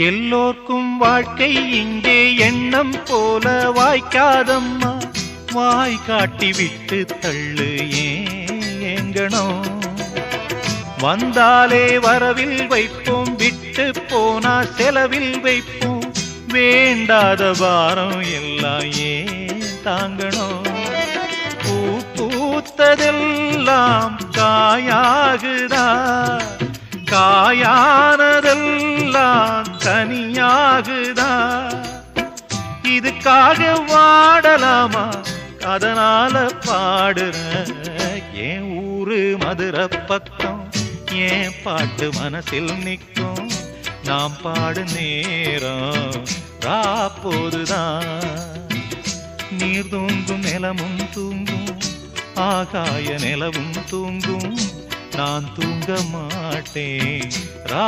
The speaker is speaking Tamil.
எல்லோர்க்கும் வாழ்க்கை இங்கே எண்ணம் போல வாய்க்காதம்மா. வாய் காட்டி விட்டு தள்ளு ஏங்கணும். வந்தாலே வரவில் வைப்போம், விட்டு போனா செலவில் வைப்போம். வேண்டாத பாரம் எல்லாம் ஏன் தாங்கணும். பூ பூத்ததெல்லாம் காயாகுதா, காயானதெல்லாம் தனியாகுதா. இதுக்காக வாடலாமா, அதனால பாடுற. என் ஊரு மதுரை பக்கம், என் பாட்டு மனசில் நிற்கும். நாம் பாடு நேரம் ராப்போதுதான். நீர் தூங்கும் நிலமும் தூங்கும், ஆகாய நிலவும் தூங்கும். நான் தூங்க மாட்டேன் ரா